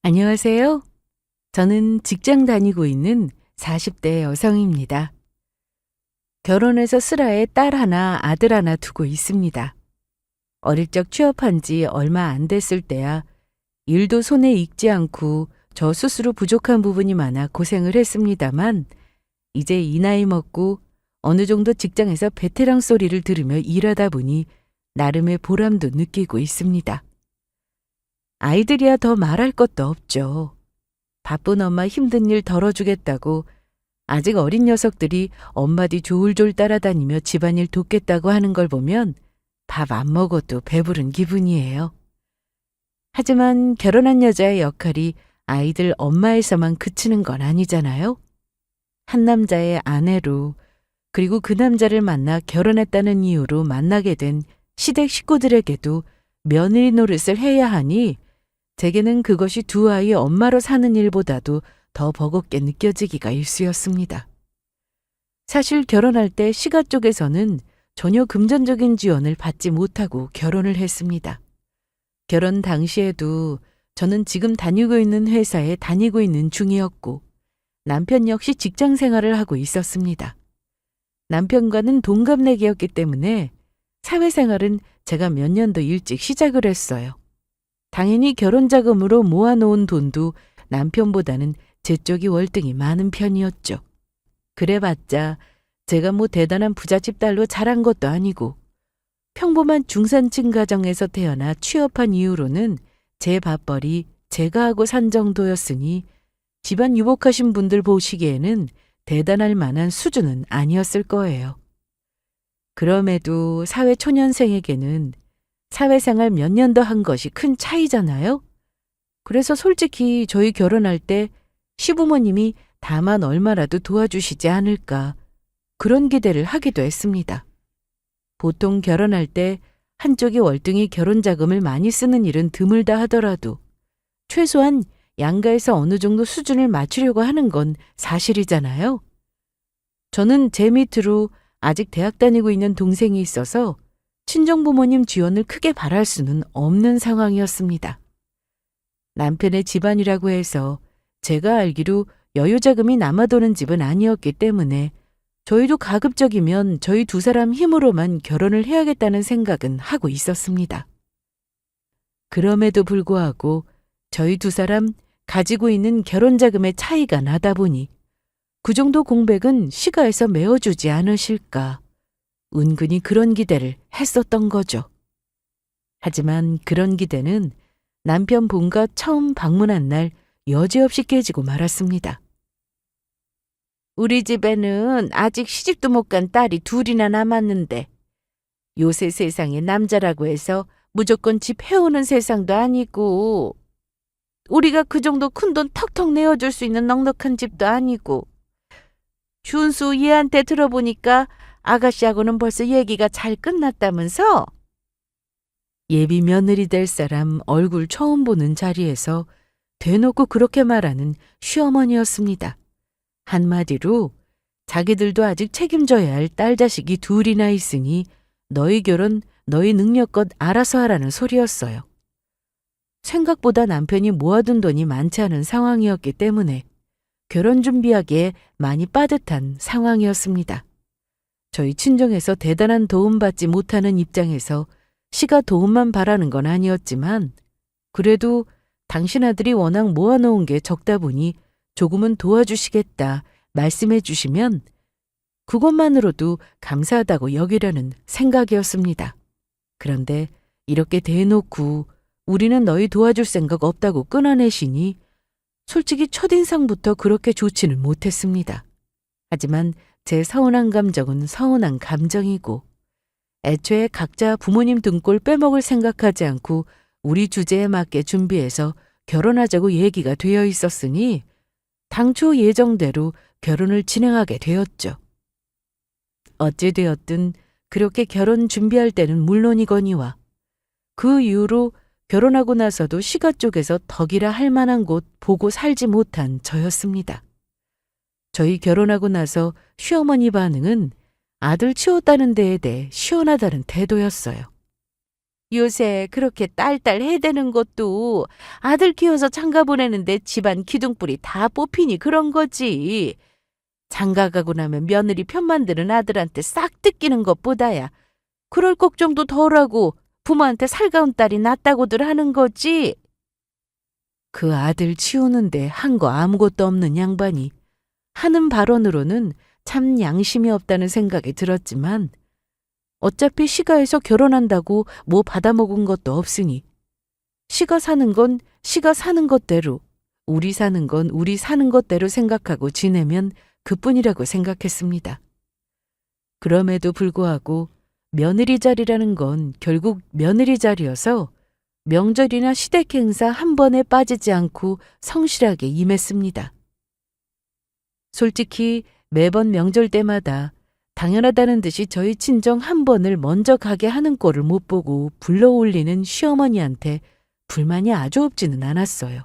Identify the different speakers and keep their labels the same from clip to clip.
Speaker 1: 안녕하세요. 저는 직장 다니고 있는 40대 여성입니다. 결혼해서 슬하에 딸 하나, 아들 하나 두고 있습니다. 어릴 적 취업한 지 얼마 안 됐을 때야 일도 손에 익지 않고 저 스스로 부족한 부분이 많아 고생을 했습니다만 이제 이 나이 먹고 어느 정도 직장에서 베테랑 소리를 들으며 일하다 보니 나름의 보람도 느끼고 있습니다. 아이들이야 더 말할 것도 없죠. 바쁜 엄마 힘든 일 덜어주겠다고 아직 어린 녀석들이 엄마 뒤 졸졸 따라다니며 집안일 돕겠다고 하는 걸 보면 밥 안 먹어도 배부른 기분이에요. 하지만 결혼한 여자의 역할이 아이들 엄마에서만 그치는 건 아니잖아요. 한 남자의 아내로 그리고 그 남자를 만나 결혼했다는 이유로 만나게 된 시댁 식구들에게도 며느리 노릇을 해야 하니 제게는 그것이 두 아이의 엄마로 사는 일보다도 더 버겁게 느껴지기가 일쑤였습니다. 사실 결혼할 때 시가 쪽에서는 전혀 금전적인 지원을 받지 못하고 결혼을 했습니다. 결혼 당시에도 저는 지금 다니고 있는 회사에 다니고 있는 중이었고 남편 역시 직장 생활을 하고 있었습니다. 남편과는 동갑내기였기 때문에 사회생활은 제가 몇 년도 일찍 시작을 했어요. 당연히 결혼 자금으로 모아놓은 돈도 남편보다는 제 쪽이 월등히 많은 편이었죠. 그래봤자 제가 뭐 대단한 부잣집 딸로 자란 것도 아니고 평범한 중산층 가정에서 태어나 취업한 이후로는 제 밥벌이 제가 하고 산 정도였으니 집안 유복하신 분들 보시기에는 대단할 만한 수준은 아니었을 거예요. 그럼에도 사회 초년생에게는 사회생활 몇 년 더 한 것이 큰 차이잖아요. 그래서 솔직히 저희 결혼할 때 시부모님이 다만 얼마라도 도와주시지 않을까 그런 기대를 하기도 했습니다. 보통 결혼할 때 한쪽이 월등히 결혼 자금을 많이 쓰는 일은 드물다 하더라도 최소한 양가에서 어느 정도 수준을 맞추려고 하는 건 사실이잖아요. 저는 제 밑으로 아직 대학 다니고 있는 동생이 있어서 친정부모님 지원을 크게 바랄 수는 없는 상황이었습니다. 남편의 집안이라고 해서 제가 알기로 여유자금이 남아도는 집은 아니었기 때문에 저희도 가급적이면 저희 두 사람 힘으로만 결혼을 해야겠다는 생각은 하고 있었습니다. 그럼에도 불구하고 저희 두 사람 가지고 있는 결혼자금의 차이가 나다 보니 그 정도 공백은 시가에서 메워주지 않으실까 은근히 그런 기대를 했었던 거죠. 하지만 그런 기대는 남편 본가 처음 방문한 날 여지없이 깨지고 말았습니다. 우리 집에는 아직 시집도 못 간 딸이 둘이나 남았는데 요새 세상에 남자라고 해서 무조건 집 해오는 세상도 아니고 우리가 그 정도 큰돈 턱턱 내어줄 수 있는 넉넉한 집도 아니고 준수 얘한테 들어보니까 아가씨하고는 벌써 얘기가 잘 끝났다면서? 예비 며느리 될 사람 얼굴 처음 보는 자리에서 대놓고 그렇게 말하는 시어머니였습니다. 한마디로 자기들도 아직 책임져야 할 딸 자식이 둘이나 있으니 너희 결혼 너희 능력껏 알아서 하라는 소리였어요. 생각보다 남편이 모아둔 돈이 많지 않은 상황이었기 때문에 결혼 준비하기에 많이 빠듯한 상황이었습니다. 저희 친정에서 대단한 도움받지 못하는 입장에서 시가 도움만 바라는 건 아니었지만 그래도 당신 아들이 워낙 모아놓은 게 적다 보니 조금은 도와주시겠다 말씀해 주시면 그것만으로도 감사하다고 여기려는 생각이었습니다. 그런데 이렇게 대놓고 우리는 너희 도와줄 생각 없다고 끊어내시니 솔직히 첫인상부터 그렇게 좋지는 못했습니다. 하지만 제 서운한 감정은 서운한 감정이고 애초에 각자 부모님 등골 빼먹을 생각하지 않고 우리 주제에 맞게 준비해서 결혼하자고 얘기가 되어 있었으니 당초 예정대로 결혼을 진행하게 되었죠. 어찌되었든 그렇게 결혼 준비할 때는 물론이거니와 그 이후로 결혼하고 나서도 시가 쪽에서 덕이라 할 만한 곳 보고 살지 못한 저였습니다. 저희 결혼하고 나서 시어머니 반응은 아들 치웠다는 데에 대해 시원하다는 태도였어요. 요새 그렇게 딸딸 해대는 것도 아들 키워서 장가 보내는데 집안 기둥불이 다 뽑히니 그런 거지. 장가 가고 나면 며느리 편만 드는 아들한테 싹 뜯기는 것보다야 그럴 걱정도 덜하고 부모한테 살가운 딸이 낫다고들 하는 거지. 그 아들 치우는데 한 거 아무것도 없는 양반이 하는 발언으로는 참 양심이 없다는 생각이 들었지만 어차피 시가에서 결혼한다고 뭐 받아먹은 것도 없으니 시가 사는 건 시가 사는 것대로, 우리 사는 건 우리 사는 것대로 생각하고 지내면 그뿐이라고 생각했습니다. 그럼에도 불구하고 며느리 자리라는 건 결국 며느리 자리여서 명절이나 시댁 행사 한 번에 빠지지 않고 성실하게 임했습니다. 솔직히 매번 명절 때마다 당연하다는 듯이 저희 친정 한 번을 먼저 가게 하는 꼴을 못 보고 불러올리는 시어머니한테 불만이 아주 없지는 않았어요.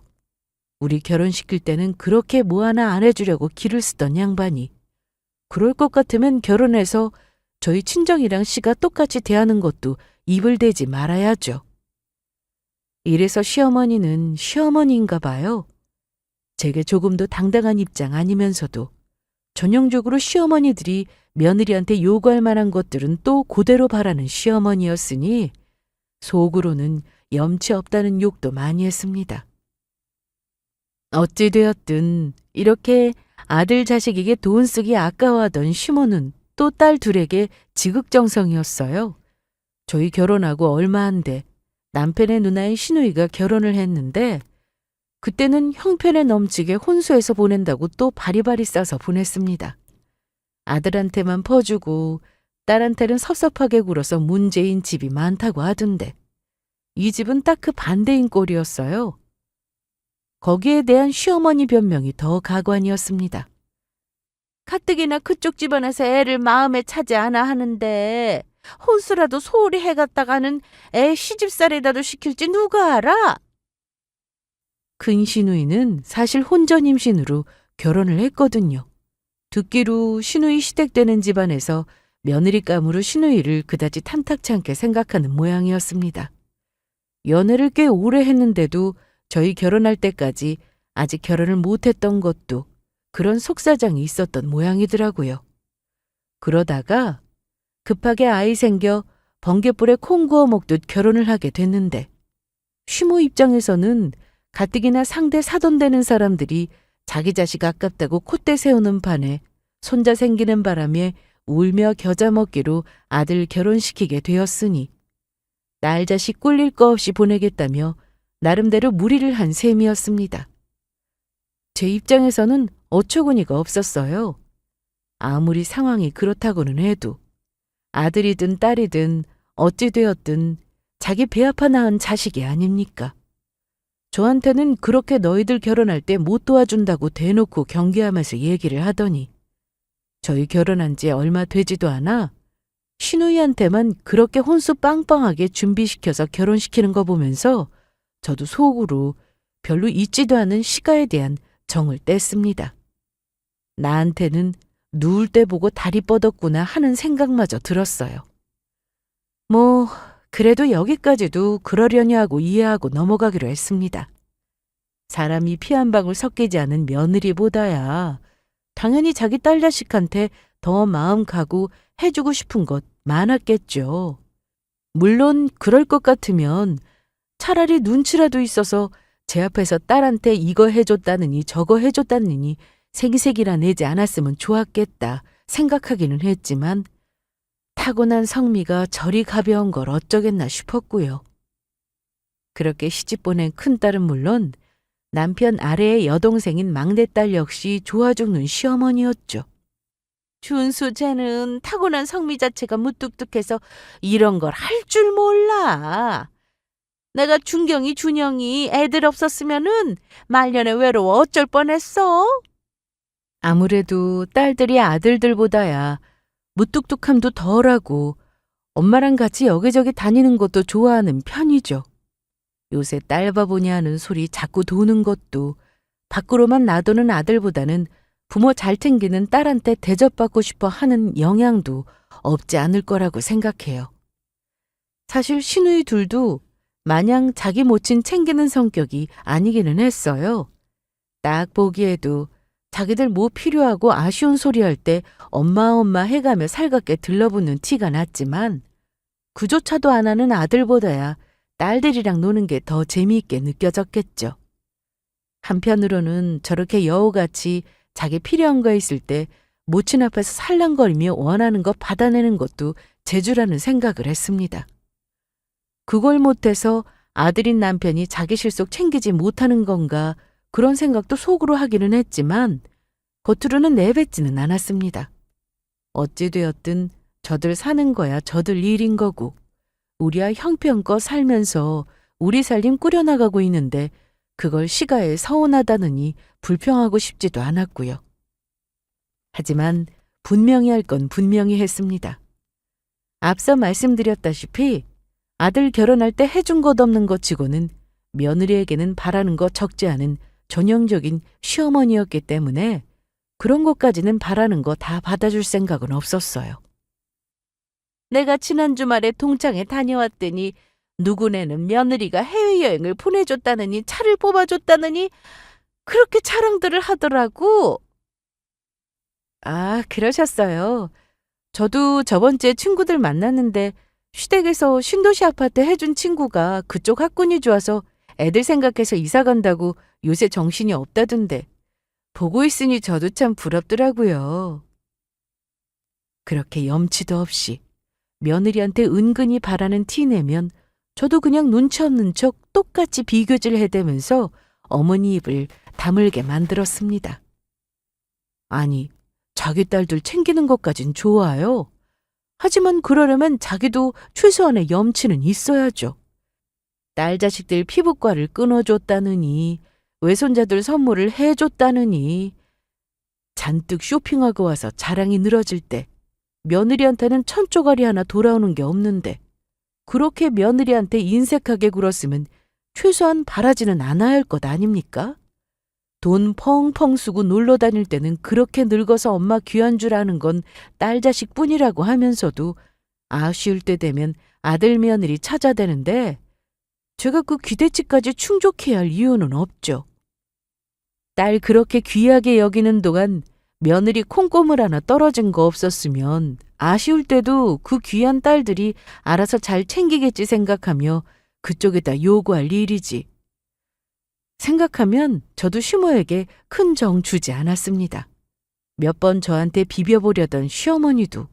Speaker 1: 우리 결혼시킬 때는 그렇게 뭐 하나 안 해주려고 기를 쓰던 양반이 그럴 것 같으면 결혼해서 저희 친정이랑 씨가 똑같이 대하는 것도 입을 대지 말아야죠. 이래서 시어머니는 시어머니인가 봐요. 제게 조금도 당당한 입장 아니면서도 전형적으로 시어머니들이 며느리한테 요구할 만한 것들은 또 그대로 바라는 시어머니였으니 속으로는 염치 없다는 욕도 많이 했습니다. 어찌되었든 이렇게 아들 자식에게 돈 쓰기 아까워하던 시모는 또 딸 둘에게 지극정성이었어요. 저희 결혼하고 얼마 안 돼 남편의 누나인 시누이가 결혼을 했는데 그때는 형편에 넘치게 혼수해서 보낸다고 또 바리바리 싸서 보냈습니다. 아들한테만 퍼주고 딸한테는 섭섭하게 굴어서 문제인 집이 많다고 하던데 이 집은 딱 그 반대인 꼴이었어요. 거기에 대한 시어머니 변명이 더 가관이었습니다. 가뜩이나 그쪽 집안에서 애를 마음에 차지 않아 하는데 혼수라도 소홀히 해갔다가는 애 시집살이라도 시킬지 누가 알아? 큰 시누이는 사실 혼전 임신으로 결혼을 했거든요. 듣기로 시누이 시댁되는 집안에서 며느리감으로 시누이를 그다지 탐탁치 않게 생각하는 모양이었습니다. 연애를 꽤 오래 했는데도 저희 결혼할 때까지 아직 결혼을 못했던 것도 그런 속사정이 있었던 모양이더라고요. 그러다가 급하게 아이 생겨 번갯불에 콩 구워 먹듯 결혼을 하게 됐는데 시모 입장에서는 가뜩이나 상대 사돈되는 사람들이 자기 자식 아깝다고 콧대 세우는 판에 손자 생기는 바람에 울며 겨자 먹기로 아들 결혼시키게 되었으니 날 자식 꿀릴 거 없이 보내겠다며 나름대로 무리를 한 셈이었습니다. 제 입장에서는 어처구니가 없었어요. 아무리 상황이 그렇다고는 해도 아들이든 딸이든 어찌 되었든 자기 배 아파 낳은 자식이 아닙니까? 저한테는 그렇게 너희들 결혼할 때 못 도와준다고 대놓고 경계하면서 얘기를 하더니 저희 결혼한 지 얼마 되지도 않아 시누이한테만 그렇게 혼수 빵빵하게 준비시켜서 결혼시키는 거 보면서 저도 속으로 별로 있지도 않은 시가에 대한 정을 뗐습니다. 나한테는 누울 때 보고 다리 뻗었구나 하는 생각마저 들었어요. 뭐 그래도 여기까지도 그러려니 하고 이해하고 넘어가기로 했습니다. 사람이 피 한 방울 섞이지 않은 며느리보다야 당연히 자기 딸 자식한테 더 마음 가고 해주고 싶은 것 많았겠죠. 물론 그럴 것 같으면 차라리 눈치라도 있어서 제 앞에서 딸한테 이거 해줬다느니 저거 해줬다느니 생색이라 내지 않았으면 좋았겠다 생각하기는 했지만 타고난 성미가 저리 가벼운 걸 어쩌겠나 싶었고요. 그렇게 시집 보낸 큰딸은 물론 남편 아래의 여동생인 막내딸 역시 좋아 죽는 시어머니였죠. 준수 쟤는 타고난 성미 자체가 무뚝뚝해서 이런 걸 할 줄 몰라. 내가 준경이 준영이 애들 없었으면은 말년에 외로워 어쩔 뻔했어. 아무래도 딸들이 아들들보다야 무뚝뚝함도 덜하고 엄마랑 같이 여기저기 다니는 것도 좋아하는 편이죠. 요새 딸바보니 하는 소리 자꾸 도는 것도 밖으로만 놔두는 아들보다는 부모 잘 챙기는 딸한테 대접받고 싶어 하는 영향도 없지 않을 거라고 생각해요. 사실 시누이 둘도 마냥 자기 모친 챙기는 성격이 아니기는 했어요. 딱 보기에도 자기들 뭐 필요하고 아쉬운 소리 할 때 엄마 해가며 살갑게 들러붙는 티가 났지만 그조차도 안 하는 아들보다야 딸들이랑 노는 게 더 재미있게 느껴졌겠죠. 한편으로는 저렇게 여우같이 자기 필요한 거 있을 때 모친 앞에서 살랑거리며 원하는 거 받아내는 것도 재주라는 생각을 했습니다. 그걸 못해서 아들인 남편이 자기 실속 챙기지 못하는 건가 그런 생각도 속으로 하기는 했지만 겉으로는 내뱉지는 않았습니다. 어찌되었든 저들 사는 거야 저들 일인 거고 우리야 형편껏 살면서 우리 살림 꾸려나가고 있는데 그걸 시가에 서운하다느니 불평하고 싶지도 않았고요. 하지만 분명히 할 건 분명히 했습니다. 앞서 말씀드렸다시피 아들 결혼할 때 해준 것 없는 것 치고는 며느리에게는 바라는 거 적지 않은 전형적인 시어머니였기 때문에 그런 것까지는 바라는 거 다 받아줄 생각은 없었어요. 내가 지난 주말에 동창회 다녀왔더니 누구네는 며느리가 해외여행을 보내줬다느니 차를 뽑아줬다느니 그렇게 자랑들을 하더라고. 아, 그러셨어요. 저도 저번 주에 친구들 만났는데 시댁에서 신도시 아파트 해준 친구가 그쪽 학군이 좋아서 애들 생각해서 이사 간다고 요새 정신이 없다던데 보고 있으니 저도 참 부럽더라고요. 그렇게 염치도 없이 며느리한테 은근히 바라는 티 내면 저도 그냥 눈치 없는 척 똑같이 비교질 해대면서 어머니 입을 다물게 만들었습니다. 아니, 자기 딸들 챙기는 것까진 좋아요. 하지만 그러려면 자기도 최소한의 염치는 있어야죠. 딸 자식들 피부과를 끊어줬다느니 외손자들 선물을 해줬다느니 잔뜩 쇼핑하고 와서 자랑이 늘어질 때 며느리한테는 천조가리 하나 돌아오는 게 없는데 그렇게 며느리한테 인색하게 굴었으면 최소한 바라지는 않아야 할 것 아닙니까? 돈 펑펑 쓰고 놀러 다닐 때는 그렇게 늙어서 엄마 귀한 줄 아는 건 딸 자식뿐이라고 하면서도 아쉬울 때 되면 아들 며느리 찾아대는데 제가 그 기대치까지 충족해야 할 이유는 없죠. 딸 그렇게 귀하게 여기는 동안 며느리 콩고물 하나 떨어진 거 없었으면 아쉬울 때도 그 귀한 딸들이 알아서 잘 챙기겠지 생각하며 그쪽에다 요구할 일이지. 생각하면 저도 시모에게 큰 정 주지 않았습니다. 몇 번 저한테 비벼보려던 시어머니도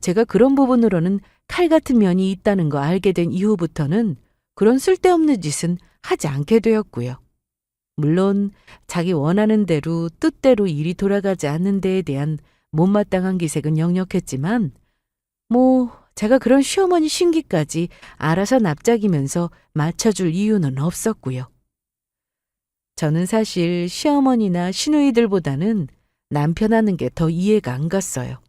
Speaker 1: 제가 그런 부분으로는 칼 같은 면이 있다는 거 알게 된 이후부터는 그런 쓸데없는 짓은 하지 않게 되었고요. 물론 자기 원하는 대로 뜻대로 일이 돌아가지 않는 데에 대한 못마땅한 기색은 역력했지만 제가 그런 시어머니 심기까지 알아서 납작이면서 맞춰줄 이유는 없었고요. 저는 사실 시어머니나 시누이들보다는 남편 하는 게 더 이해가 안 갔어요.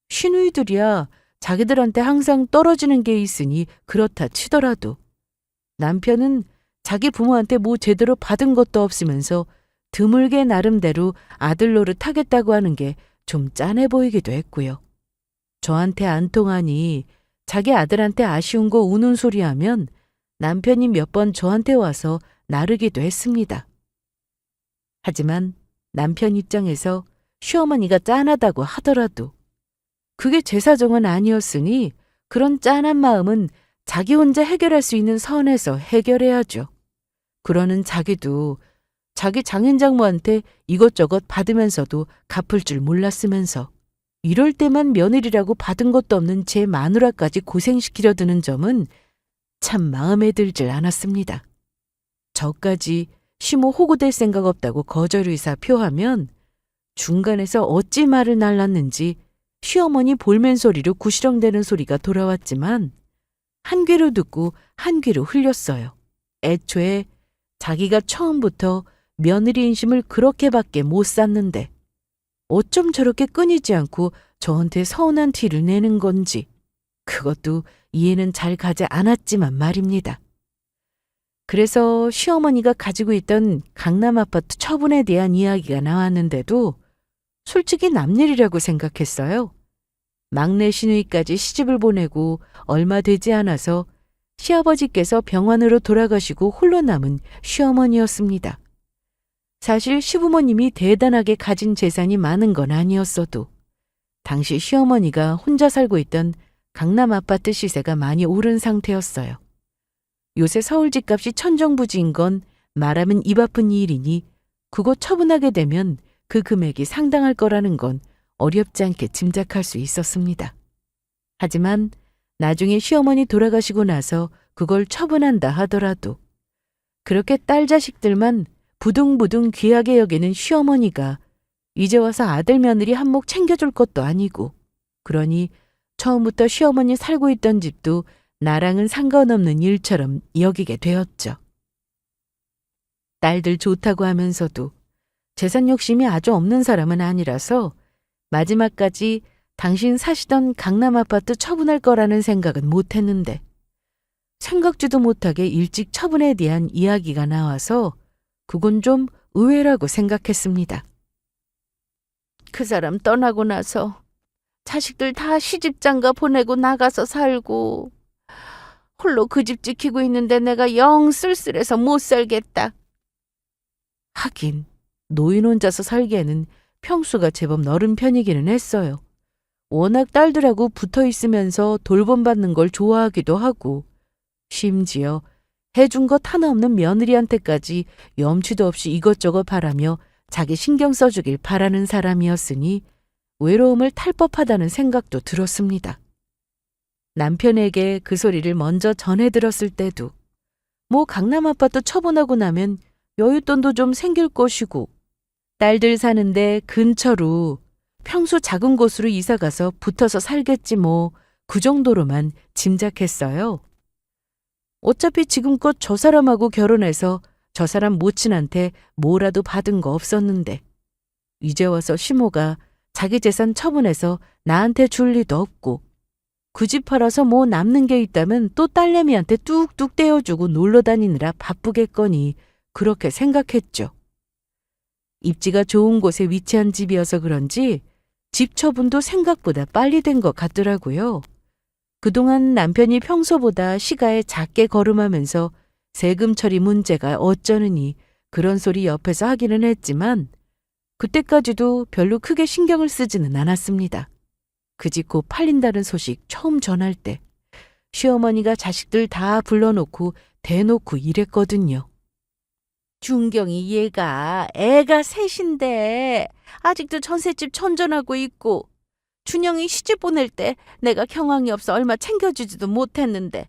Speaker 1: 시누이들이야 자기들한테 항상 떨어지는 게 있으니 그렇다 치더라도 남편은 자기 부모한테 뭐 제대로 받은 것도 없으면서 드물게 나름대로 아들 노릇 하겠다고 하는 게 좀 짠해 보이기도 했고요. 저한테 안 통하니 자기 아들한테 아쉬운 거 우는 소리 하면 남편이 몇 번 저한테 와서 나르기도 했습니다. 하지만 남편 입장에서 시어머니가 짠하다고 하더라도 그게 제 사정은 아니었으니 그런 짠한 마음은 자기 혼자 해결할 수 있는 선에서 해결해야죠. 그러는 자기도 자기 장인장모한테 이것저것 받으면서도 갚을 줄 몰랐으면서 이럴 때만 며느리라고 받은 것도 없는 제 마누라까지 고생시키려 드는 점은 참 마음에 들질 않았습니다. 저까지 시모 호구될 생각 없다고 거절 의사 표하면 중간에서 어찌 말을 날랐는지 시어머니 볼멘 소리로 구시렁대는 소리가 돌아왔지만 한 귀로 듣고 한 귀로 흘렸어요. 애초에 자기가 처음부터 며느리 인심을 그렇게밖에 못 샀는데 어쩜 저렇게 끊이지 않고 저한테 서운한 티를 내는 건지 그것도 이해는 잘 가지 않았지만 말입니다. 그래서 시어머니가 가지고 있던 강남 아파트 처분에 대한 이야기가 나왔는데도 솔직히 남일이라고 생각했어요. 막내 시누이까지 시집을 보내고 얼마 되지 않아서 시아버지께서 병환으로 돌아가시고 홀로 남은 시어머니였습니다. 사실 시부모님이 대단하게 가진 재산이 많은 건 아니었어도 당시 시어머니가 혼자 살고 있던 강남 아파트 시세가 많이 오른 상태였어요. 요새 서울 집값이 천정부지인 건 말하면 입 아픈 일이니 그거 처분하게 되면 그 금액이 상당할 거라는 건 어렵지 않게 짐작할 수 있었습니다. 하지만 나중에 시어머니 돌아가시고 나서 그걸 처분한다 하더라도 그렇게 딸 자식들만 부둥부둥 귀하게 여기는 시어머니가 이제 와서 아들 며느리 한몫 챙겨줄 것도 아니고 그러니 처음부터 시어머니 살고 있던 집도 나랑은 상관없는 일처럼 여기게 되었죠. 딸들 좋다고 하면서도 재산 욕심이 아주 없는 사람은 아니라서 마지막까지 당신 사시던 강남 아파트 처분할 거라는 생각은 못했는데 생각지도 못하게 일찍 처분에 대한 이야기가 나와서 그건 좀 의외라고 생각했습니다. 그 사람 떠나고 나서 자식들 다 시집장가 보내고 나가서 살고 홀로 그 집 지키고 있는데 내가 영 쓸쓸해서 못 살겠다. 하긴 노인 혼자서 살기에는 평수가 제법 넓은 편이기는 했어요. 워낙 딸들하고 붙어 있으면서 돌봄받는 걸 좋아하기도 하고 심지어 해준 것 하나 없는 며느리한테까지 염치도 없이 이것저것 바라며 자기 신경 써주길 바라는 사람이었으니 외로움을 탈 법하다는 생각도 들었습니다. 남편에게 그 소리를 먼저 전해 들었을 때도 뭐 강남 아파트 처분하고 나면 여윳돈도 좀 생길 것이고 딸들 사는데 근처로 평소 작은 곳으로 이사가서 붙어서 살겠지 뭐 그 정도로만 짐작했어요. 어차피 지금껏 저 사람하고 결혼해서 저 사람 모친한테 뭐라도 받은 거 없었는데 이제 와서 시모가 자기 재산 처분해서 나한테 줄 리도 없고 그 집 팔아서 뭐 남는 게 있다면 또 딸내미한테 뚝뚝 떼어주고 놀러 다니느라 바쁘겠거니 그렇게 생각했죠. 입지가 좋은 곳에 위치한 집이어서 그런지 집 처분도 생각보다 빨리 된 것 같더라고요. 그동안 남편이 평소보다 시가에 작게 거름하면서 세금 처리 문제가 어쩌느니 그런 소리 옆에서 하기는 했지만 그때까지도 별로 크게 신경을 쓰지는 않았습니다. 그 집 곧 팔린다는 소식 처음 전할 때 시어머니가 자식들 다 불러놓고 대놓고 이랬거든요. 준경이 얘가 애가 셋인데 아직도 전셋집 천전하고 있고 준영이 시집 보낼 때 내가 경황이 없어 얼마 챙겨주지도 못했는데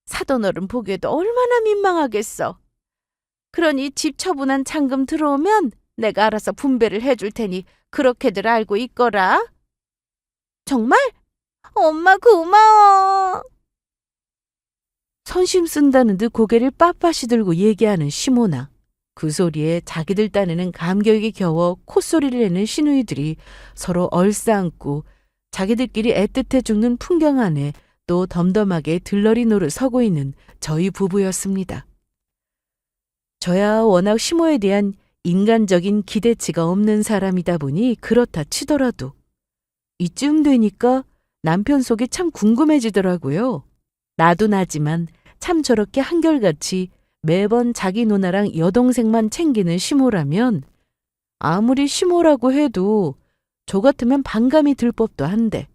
Speaker 1: 사돈 어른 보기에도 얼마나 민망하겠어. 그러니 집 처분한 잔금 들어오면 내가 알아서 분배를 해줄 테니 그렇게들 알고 있거라. 정말? 엄마 고마워. 선심 쓴다는 듯 고개를 빳빳이 들고 얘기하는 시모나. 그 소리에 자기들 딴에는 감격이 겨워 콧소리를 내는 시누이들이 서로 얼싸안고 자기들끼리 애틋해 죽는 풍경 안에 또 덤덤하게 들러리 노릇 서고 있는 저희 부부였습니다. 저야 워낙 시모에 대한 인간적인 기대치가 없는 사람이다 보니 그렇다 치더라도 이쯤 되니까 남편 속이 참 궁금해지더라고요. 나도 나지만 참 저렇게 한결같이 매번 자기 누나랑 여동생만 챙기는 시모라면 아무리 시모라고 해도 저 같으면 반감이 들 법도 한데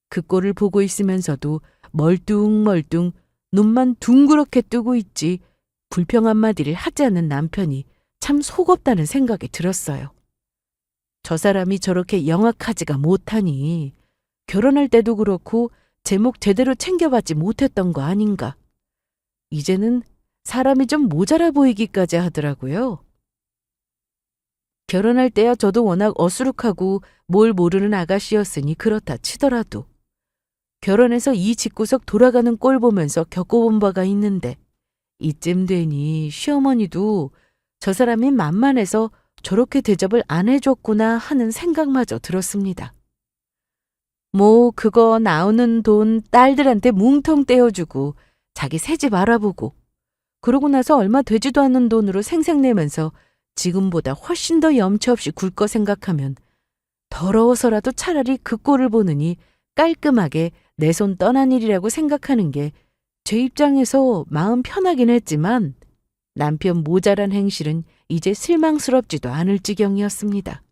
Speaker 1: 그 꼴을 보고 있으면서도 멀뚱멀뚱 눈만 둥그렇게 뜨고 있지 불평 한마디를 하지 않는 남편이 참 속없다는 생각이 들었어요. 저 사람이 저렇게 영악하지가 못하니 결혼할 때도 그렇고 제목 제대로 챙겨받지 못했던 거 아닌가. 이제는 사람이 좀 모자라 보이기까지 하더라고요. 결혼할 때야 저도 워낙 어수룩하고 뭘 모르는 아가씨였으니 그렇다 치더라도 결혼해서 이 집구석 돌아가는 꼴 보면서 겪어본 바가 있는데 이쯤 되니 시어머니도 저 사람이 만만해서 저렇게 대접을 안 해줬구나 하는 생각마저 들었습니다. 뭐 그거 나오는 돈 딸들한테 뭉텅 떼어주고 자기 새집 알아보고 그러고 나서 얼마 되지도 않는 돈으로 생색내면서 지금보다 훨씬 더 염치 없이 굴 거 생각하면 더러워서라도 차라리 그 꼴을 보느니 깔끔하게 내 손 떠난 일이라고 생각하는 게 제 입장에서 마음 편하긴 했지만 남편 모자란 행실은 이제 실망스럽지도 않을 지경이었습니다.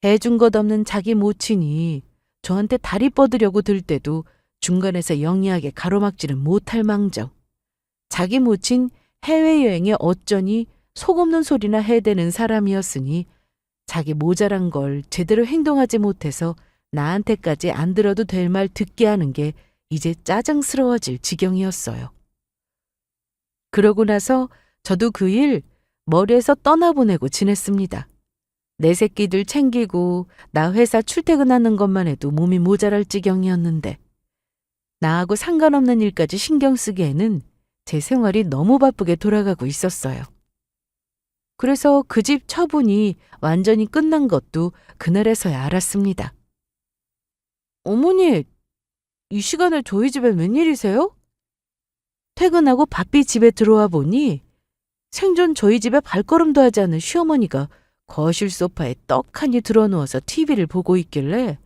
Speaker 1: 해준 것 없는 자기 모친이 저한테 다리 뻗으려고 들 때도 중간에서 영리하게 가로막지는 못할 망정. 자기 모친 해외여행에 어쩌니 속 없는 소리나 해대는 사람이었으니 자기 모자란 걸 제대로 행동하지 못해서 나한테까지 안 들어도 될 말 듣게 하는 게 이제 짜증스러워질 지경이었어요. 그러고 나서 저도 그 일 머리에서 떠나보내고 지냈습니다. 내 새끼들 챙기고 나 회사 출퇴근하는 것만 해도 몸이 모자랄 지경이었는데 나하고 상관없는 일까지 신경 쓰기에는 제 생활이 너무 바쁘게 돌아가고 있었어요. 그래서 그 집 처분이 완전히 끝난 것도 그날에서야 알았습니다. 어머니, 이 시간에 저희 집에 웬일이세요? 퇴근하고 바삐 집에 들어와 보니 생전 저희 집에 발걸음도 하지 않은 시어머니가 거실 소파에 떡하니 드러누워서 TV를 보고 있길래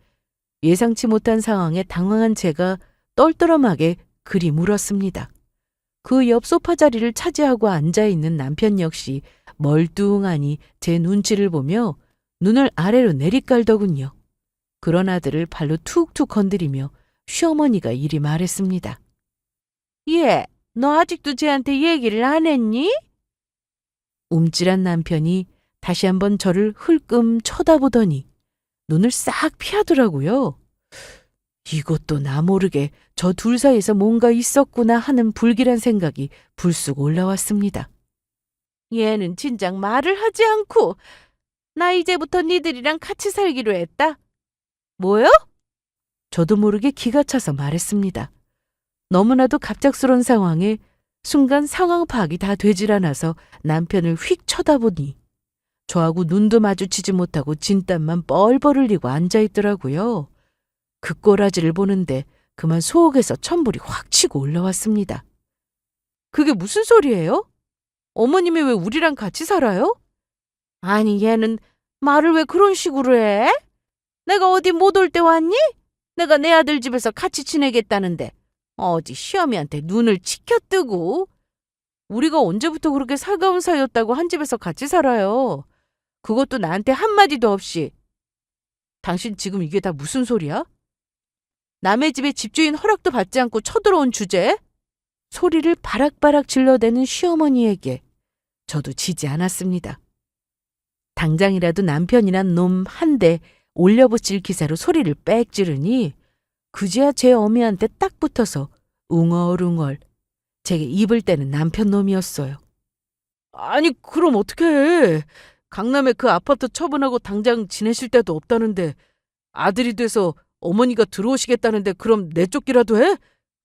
Speaker 1: 예상치 못한 상황에 당황한 제가 떨떠름하게 그리 물었습니다. 그 옆 소파 자리를 차지하고 앉아있는 남편 역시 멀뚱하니 제 눈치를 보며 눈을 아래로 내리깔더군요. 그런 아들을 발로 툭툭 건드리며 시어머니가 이리 말했습니다. 얘, 너 아직도 쟤한테 얘기를 안 했니? 움찔한 남편이 다시 한번 저를 흘끔 쳐다보더니 눈을 싹 피하더라고요. 이것도 나 모르게 저 둘 사이에서 뭔가 있었구나 하는 불길한 생각이 불쑥 올라왔습니다. 얘는 진작 말을 하지 않고 나 이제부터 니들이랑 같이 살기로 했다. 뭐요? 저도 모르게 기가 차서 말했습니다. 너무나도 갑작스러운 상황에 순간 상황 파악이 다 되질 않아서 남편을 휙 쳐다보니 저하고 눈도 마주치지 못하고 진땀만 뻘뻘 흘리고 앉아있더라고요. 그 꼬라지를 보는데 그만 속에서 천불이 확 치고 올라왔습니다. 그게 무슨 소리예요? 어머님이 왜 우리랑 같이 살아요? 아니 얘는 말을 왜 그런 식으로 해? 내가 어디 못 올 때 왔니? 내가 내 아들 집에서 같이 지내겠다는데 어디 시어미한테 눈을 치켜뜨고 우리가 언제부터 그렇게 살가운 사이였다고 한 집에서 같이 살아요. 그것도 나한테 한마디도 없이. 당신 지금 이게 다 무슨 소리야? 남의 집에 집주인 허락도 받지 않고 쳐들어온 주제? 소리를 바락바락 질러대는 시어머니에게 저도 지지 않았습니다. 당장이라도 남편이란 놈 한 대 올려붙일 기세로 소리를 빽 지르니 그제야 제 어미한테 딱 붙어서 웅얼웅얼 제게 입을 떼는 남편 놈이었어요. 아니 그럼 어떡해. 강남에 그 아파트 처분하고 당장 지내실 데도 없다는데 아들이 돼서 어머니가 들어오시겠다는데 그럼 내쫓기라도 해?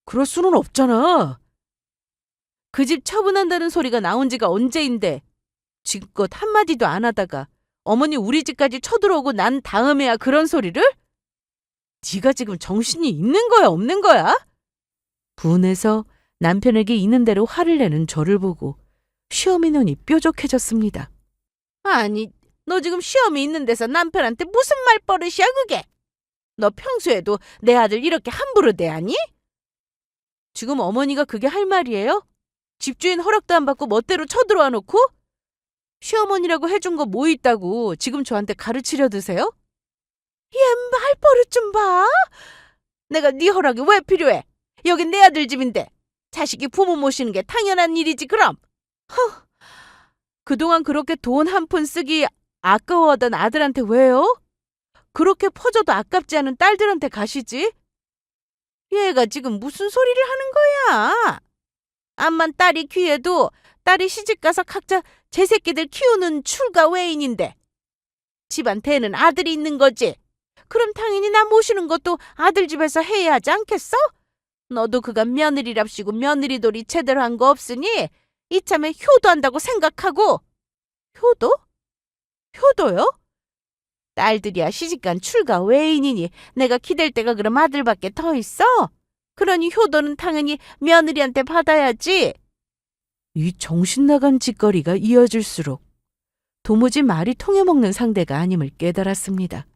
Speaker 1: 그럴 수는 없잖아. 그 집 처분한다는 소리가 나온 지가 언제인데 지금껏 한마디도 안 하다가 어머니 우리 집까지 쳐들어오고 난 다음에야 그런 소리를? 네가 지금 정신이 있는 거야 없는 거야? 분해서 남편에게 있는 대로 화를 내는 저를 보고 시어미 눈이 뾰족해졌습니다. 아니 너 지금 시어미 있는 데서 남편한테 무슨 말버릇이야 그게? 너 평소에도 내 아들 이렇게 함부로 대하니? 지금 어머니가 그게 할 말이에요? 집주인 허락도 안 받고 멋대로 쳐들어와 놓고? 시어머니라고 해준 거 뭐 있다고 지금 저한테 가르치려 드세요? 얘 말버릇 좀 봐. 내가 네 허락이 왜 필요해? 여긴 내 아들 집인데 자식이 부모 모시는 게 당연한 일이지 그럼. 그동안 그렇게 돈 한 푼 쓰기 아까워하던 아들한테 왜요? 그렇게 퍼져도 아깝지 않은 딸들한테 가시지? 얘가 지금 무슨 소리를 하는 거야? 암만 딸이 귀해도 딸이 시집가서 각자 제 새끼들 키우는 출가 외인인데 집안 대는 아들이 있는 거지. 그럼 당연히 나 모시는 것도 아들 집에서 해야 하지 않겠어? 너도 그간 며느리랍시고 며느리돌이 제대로 한 거 없으니 이참에 효도한다고 생각하고. 효도? 효도요? 딸들이야 시집간 출가 외인이니 내가 기댈 데가 그럼 아들밖에 더 있어? 그러니 효도는 당연히 며느리한테 받아야지. 이 정신나간 짓거리가 이어질수록 도무지 말이 통해먹는 상대가 아님을 깨달았습니다.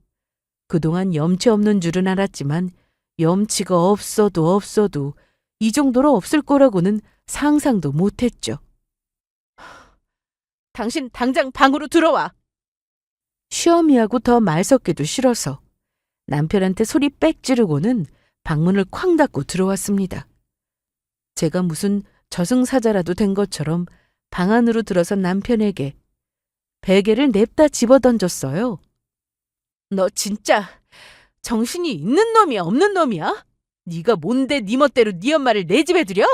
Speaker 1: 그동안 염치 없는 줄은 알았지만 염치가 없어도 이 정도로 없을 거라고는 상상도 못했죠. 당신 당장 방으로 들어와. 시어미하고 더 말 섞기도 싫어서 남편한테 소리 빽 지르고는 방문을 쾅 닫고 들어왔습니다. 제가 무슨 저승사자라도 된 것처럼 방 안으로 들어선 남편에게 베개를 냅다 집어던졌어요. 너 진짜 정신이 있는 놈이야, 없는 놈이야? 네가 뭔데 네 멋대로 네 엄마를 내 집에 들여?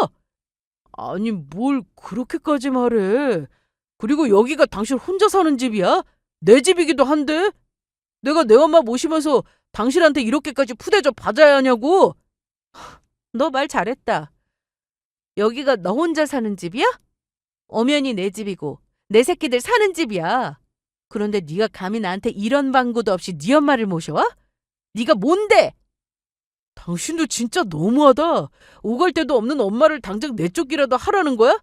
Speaker 1: 아니, 뭘 그렇게까지 말해. 그리고 여기가 당신 혼자 사는 집이야? 내 집이기도 한데? 내가 내 엄마 모시면서 당신한테 이렇게까지 푸대접 받아야 하냐고? 너 말 잘했다. 여기가 너 혼자 사는 집이야? 엄연히 내 집이고 내 새끼들 사는 집이야. 그런데 네가 감히 나한테 이런 방구도 없이 네 엄마를 모셔와? 네가 뭔데? 당신도 진짜 너무하다. 오갈 데도 없는 엄마를 당장 내쫓기라도 하라는 거야?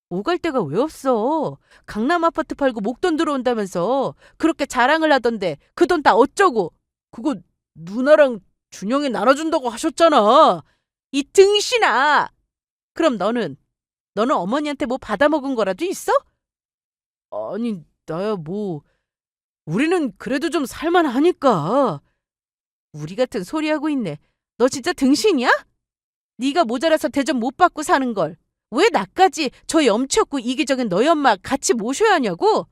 Speaker 1: 오갈 데가 왜 없어? 강남 아파트 팔고 목돈 들어온다면서 그렇게 자랑을 하던데 그 돈 다 어쩌고? 그거 누나랑 준영이 나눠준다고 하셨잖아. 이 등신아. 그럼 너는 어머니한테 뭐 받아먹은 거라도 있어? 아니, 나야 뭐. 우리는 그래도 좀 살만하니까. 우리 같은 소리 하고 있네. 너 진짜 등신이야? 네가 모자라서 대접 못 받고 사는 걸. 왜 나까지 저 염치 없고 이기적인 너희 엄마 같이 모셔야 하냐고?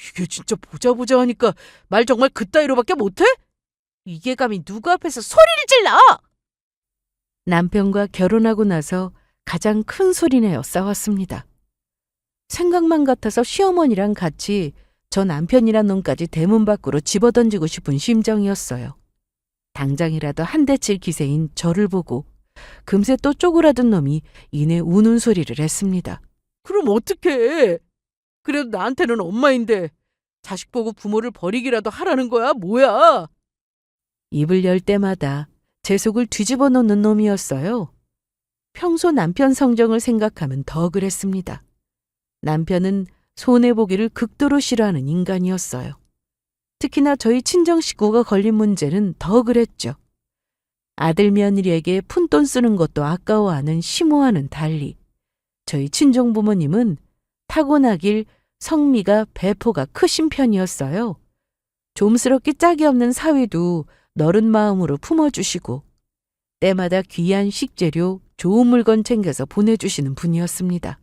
Speaker 1: 이게 진짜 보자 하니까 말 정말 그따위로밖에 못해? 이게 감히 누구 앞에서 소리를 질러! 남편과 결혼하고 나서 가장 큰 소리내어 싸웠습니다. 생각만 같아서 시어머니랑 같이 저 남편이란 놈까지 대문 밖으로 집어던지고 싶은 심정이었어요. 당장이라도 한 대 칠 기세인 저를 보고 금세 또 쪼그라든 놈이 이내 우는 소리를 했습니다. 그럼 어떡해? 그래도 나한테는 엄마인데 자식 보고 부모를 버리기라도 하라는 거야? 뭐야? 입을 열 때마다 제 속을 뒤집어 놓는 놈이었어요. 평소 남편 성정을 생각하면 더 그랬습니다. 남편은 손해보기를 극도로 싫어하는 인간이었어요. 특히나 저희 친정 식구가 걸린 문제는 더 그랬죠. 아들 며느리에게 푼돈 쓰는 것도 아까워하는 심오와는 달리 저희 친정 부모님은 타고나길 성미가 배포가 크신 편이었어요. 좀스럽게 짝이 없는 사위도 너른 마음으로 품어주시고 때마다 귀한 식재료, 좋은 물건 챙겨서 보내주시는 분이었습니다.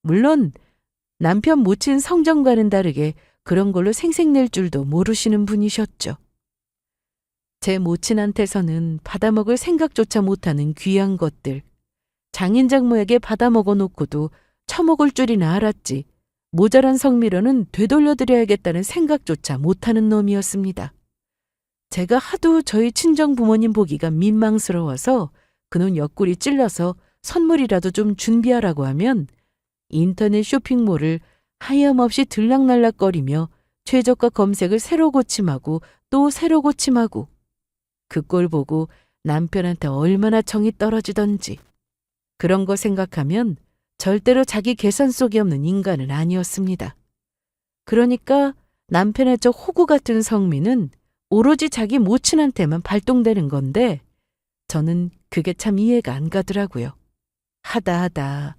Speaker 1: 물론 남편 모친 성정과는 다르게 그런 걸로 생색낼 줄도 모르시는 분이셨죠. 제 모친한테서는 받아먹을 생각조차 못하는 귀한 것들, 장인 장모에게 받아먹어 놓고도 처먹을 줄이나 알았지 모자란 성미로는 되돌려드려야겠다는 생각조차 못하는 놈이었습니다. 제가 하도 저희 친정 부모님 보기가 민망스러워서 그놈 옆구리 찔러서 선물이라도 좀 준비하라고 하면 인터넷 쇼핑몰을 하염없이 들락날락거리며 최저가 검색을 새로 고침하고 또 새로 고침하고 그 꼴 보고 남편한테 얼마나 정이 떨어지던지. 그런 거 생각하면 절대로 자기 계산 속이 없는 인간은 아니었습니다. 그러니까 남편의 저 호구 같은 성미는 오로지 자기 모친한테만 발동되는 건데 저는 그게 참 이해가 안 가더라고요. 하다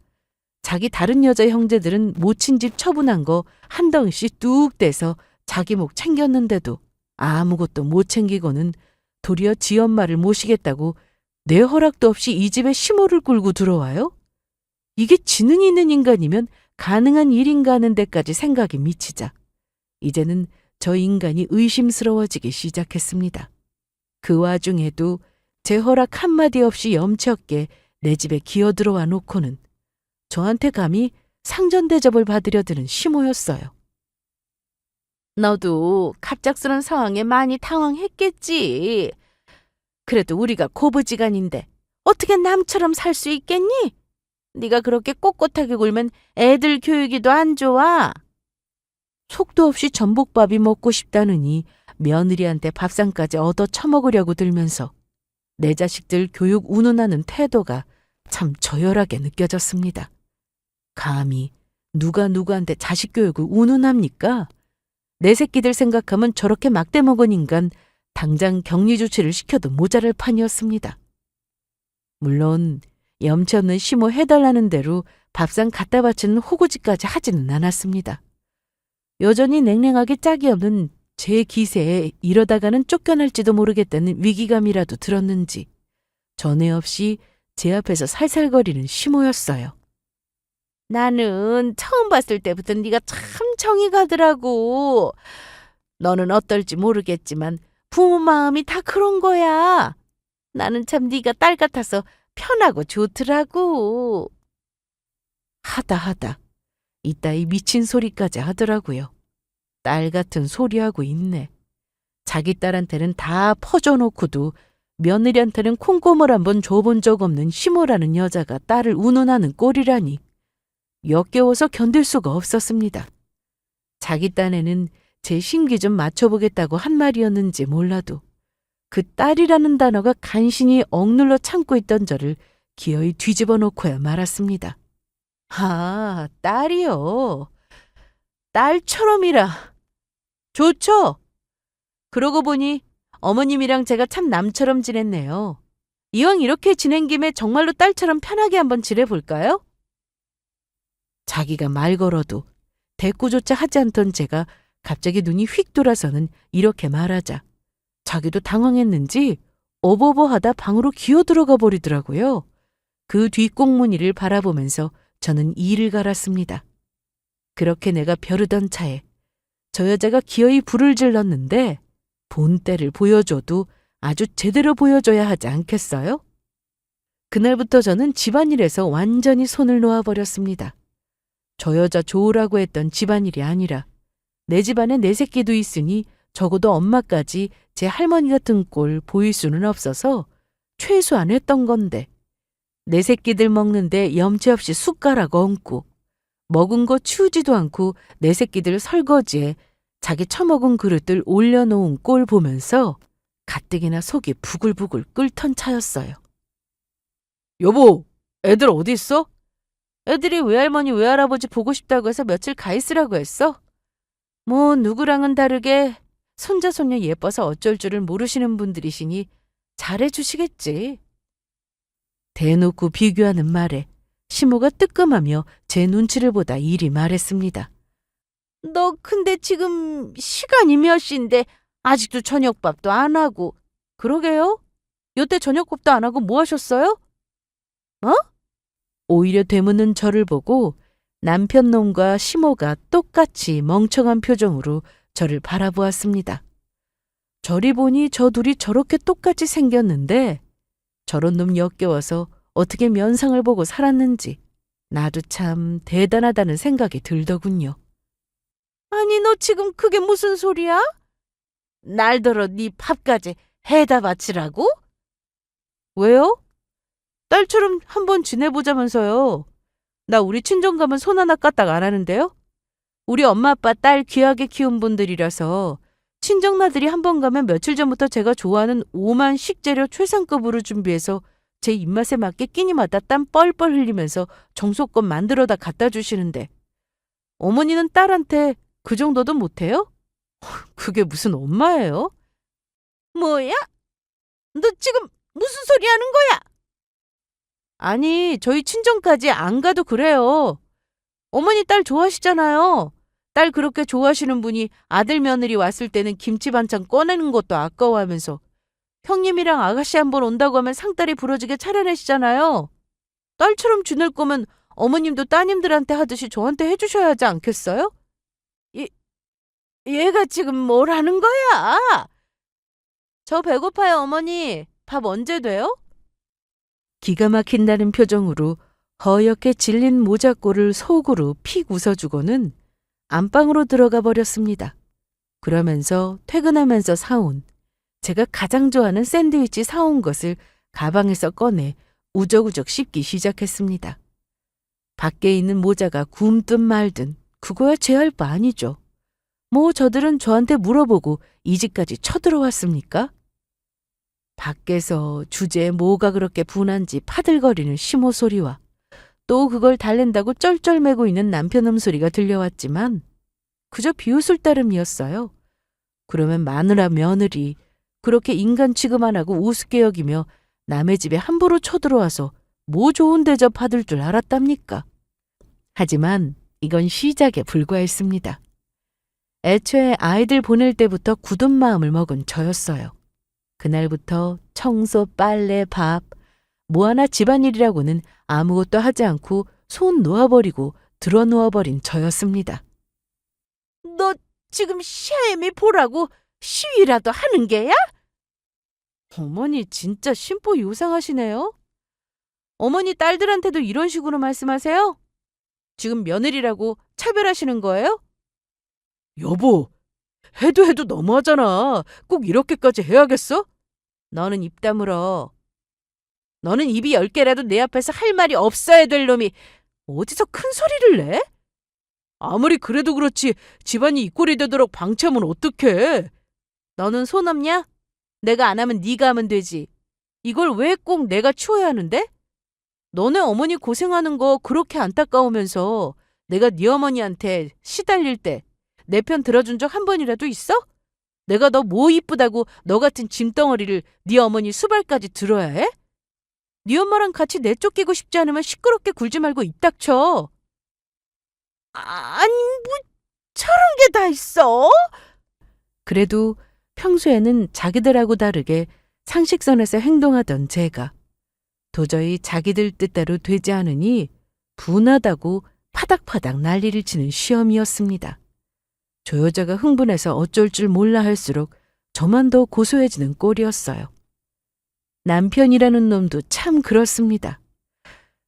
Speaker 1: 자기 다른 여자 형제들은 모친 집 처분한 거 한 덩이씩 뚝 떼서 자기 목 챙겼는데도 아무것도 못 챙기고는 도리어 지 엄마를 모시겠다고 내 허락도 없이 이 집에 시모를 끌고 들어와요? 이게 지능이 있는 인간이면 가능한 일인가 하는 데까지 생각이 미치자 이제는 저 인간이 의심스러워지기 시작했습니다. 그 와중에도 제 허락 한마디 없이 염치 없게 내 집에 기어들어와 놓고는 저한테 감히 상전대접을 받으려 드는 시모였어요. 너도 갑작스런 상황에 많이 당황했겠지. 그래도 우리가 고부지간인데 어떻게 남처럼 살 수 있겠니? 네가 그렇게 꼿꼿하게 굴면 애들 교육이도 안 좋아. 속도 없이 전복밥이 먹고 싶다느니 며느리한테 밥상까지 얻어 처먹으려고 들면서 내 자식들 교육 운운하는 태도가 참 저열하게 느껴졌습니다. 감히 누가 누구한테 자식 교육을 운운합니까? 내 새끼들 생각하면 저렇게 막대 먹은 인간 당장 격리 조치를 시켜도 모자랄 판이었습니다. 물론 염치 없는 시모 해달라는 대로 밥상 갖다 바치는 호구짓까지 하지는 않았습니다. 여전히 냉랭하게 짝이 없는 제 기세에 이러다가는 쫓겨날지도 모르겠다는 위기감이라도 들었는지 전에 없이 제 앞에서 살살거리는 시모였어요. 나는 처음 봤을 때부터 네가 참 정이 가더라고. 너는 어떨지 모르겠지만 부모 마음이 다 그런 거야. 나는 참 네가 딸 같아서 편하고 좋더라고. 하다 이따위 미친 소리까지 하더라고요. 딸 같은 소리하고 있네. 자기 딸한테는 다 퍼줘놓고도 며느리한테는 콩고물 한번 줘본 적 없는 시모라는 여자가 딸을 운운하는 꼴이라니 역겨워서 견딜 수가 없었습니다. 자기 딴에는 제 심기 좀 맞춰보겠다고 한 말이었는지 몰라도 그 딸이라는 단어가 간신히 억눌러 참고 있던 저를 기어이 뒤집어 놓고야 말았습니다. 아, 딸이요. 딸처럼이라. 좋죠? 그러고 보니 어머님이랑 제가 참 남처럼 지냈네요. 이왕 이렇게 지낸 김에 정말로 딸처럼 편하게 한번 지내볼까요? 자기가 말 걸어도 대꾸조차 하지 않던 제가 갑자기 눈이 휙 돌아서는 이렇게 말하자 자기도 당황했는지 어버버하다 방으로 기어들어가 버리더라고요. 그 뒷꽁무니를 바라보면서 저는 이를 갈았습니다. 그렇게 내가 벼르던 차에 저 여자가 기어이 불을 질렀는데 본때를 보여줘도 아주 제대로 보여줘야 하지 않겠어요? 그날부터 저는 집안일에서 완전히 손을 놓아버렸습니다. 저 여자 좋으라고 했던 집안일이 아니라 내 집안에 내 새끼도 있으니 적어도 엄마까지 제 할머니 같은 꼴 보일 수는 없어서 최소한 했던 건데 내 새끼들 먹는데 염치 없이 숟가락 얹고 먹은 거 치우지도 않고 내 새끼들 설거지에 자기 처먹은 그릇들 올려놓은 꼴 보면서 가뜩이나 속이 부글부글 끓던 차였어요. 여보, 애들 어디 있어? 애들이 외할머니 외할아버지 보고 싶다고 해서 며칠 가 있으라고 했어. 뭐 누구랑은 다르게 손자 손녀 예뻐서 어쩔 줄을 모르시는 분들이시니 잘해주시겠지. 대놓고 비교하는 말에 시모가 뜨끔하며 제 눈치를 보다 이리 말했습니다. 너 근데 지금 시간이 몇 시인데 아직도 저녁밥도 안 하고. 그러게요? 요때 저녁밥도 안 하고 뭐 하셨어요? 어? 오히려 되묻는 저를 보고 남편 놈과 시모가 똑같이 멍청한 표정으로 저를 바라보았습니다. 저리 보니 저 둘이 저렇게 똑같이 생겼는데 저런 놈 역겨워서 어떻게 면상을 보고 살았는지 나도 참 대단하다는 생각이 들더군요. 아니 너 지금 그게 무슨 소리야? 날더러 네 밥까지 해다 바치라고? 왜요? 딸처럼 한번 지내보자면서요. 나 우리 친정 가면 손 하나 까딱 안 하는데요? 우리 엄마 아빠 딸 귀하게 키운 분들이라서 친정나들이 한번 가면 며칠 전부터 제가 좋아하는 오만 식재료 최상급으로 준비해서 제 입맛에 맞게 끼니마다 땀 뻘뻘 흘리면서 정성껏 만들어다 갖다 주시는데 어머니는 딸한테 그 정도도 못해요? 그게 무슨 엄마예요? 뭐야? 너 지금 무슨 소리 하는 거야? 아니, 저희 친정까지 안 가도 그래요. 어머니 딸 좋아하시잖아요. 딸 그렇게 좋아하시는 분이 아들 며느리 왔을 때는 김치 반찬 꺼내는 것도 아까워하면서 형님이랑 아가씨 한번 온다고 하면 상다리 부러지게 차려내시잖아요. 딸처럼 지낼 거면 어머님도 따님들한테 하듯이 저한테 해주셔야 하지 않겠어요? 얘가 지금 뭘 하는 거야? 저 배고파요, 어머니. 밥 언제 돼요? 기가 막힌다는 표정으로 허옇게 질린 모자꼴을 속으로 픽 웃어주고는 안방으로 들어가 버렸습니다. 그러면서 퇴근하면서 사온 제가 가장 좋아하는 샌드위치 사온 것을 가방에서 꺼내 우적우적 씹기 시작했습니다. 밖에 있는 모자가 굼든 말든 그거야 제 할 바 아니죠. 뭐 저들은 저한테 물어보고 이 집까지 쳐들어왔습니까? 밖에서 주제에 뭐가 그렇게 분한지 파들거리는 시모 소리와 또 그걸 달랜다고 쩔쩔매고 있는 남편음 소리가 들려왔지만 그저 비웃을 따름이었어요. 그러면 마누라 며느리 그렇게 인간 취급 안 하고 우습게 여기며 남의 집에 함부로 쳐들어와서 뭐 좋은 대접 받을 줄 알았답니까? 하지만 이건 시작에 불과했습니다. 애초에 아이들 보낼 때부터 굳은 마음을 먹은 저였어요. 그날부터 청소, 빨래, 밥, 뭐 하나 집안일이라고는 아무것도 하지 않고 손 놓아버리고 들어 누워버린 저였습니다. 너 지금 시애미 보라고 시위라도 하는 게야? 어머니 진짜 심보 요상하시네요. 어머니 딸들한테도 이런 식으로 말씀하세요? 지금 며느리라고 차별하시는 거예요? 여보, 해도 너무하잖아. 꼭 이렇게까지 해야겠어? 너는 입 다물어. 너는 입이 10개라도 내 앞에서 할 말이 없어야 될 놈이 어디서 큰 소리를 내? 아무리 그래도 그렇지 집안이 이 꼴이 되도록 방치하면 어떡해? 너는 손 없냐? 내가 안 하면 네가 하면 되지. 이걸 왜 꼭 내가 치워야 하는데? 너네 어머니 고생하는 거 그렇게 안타까우면서 내가 네 어머니한테 시달릴 때 내 편 들어준 적 한 번이라도 있어? 내가 너 뭐 이쁘다고 너 같은 짐덩어리를 네 어머니 수발까지 들어야 해? 네 엄마랑 같이 내쫓기고 싶지 않으면 시끄럽게 굴지 말고 입 닥쳐. 아니 뭐 저런 게 다 있어? 그래도 평소에는 자기들하고 다르게 상식선에서 행동하던 제가 도저히 자기들 뜻대로 되지 않으니 분하다고 파닥파닥 난리를 치는 시험이었습니다. 조 여자가 흥분해서 어쩔 줄 몰라 할수록 저만 더 고소해지는 꼴이었어요. 남편이라는 놈도 참 그렇습니다.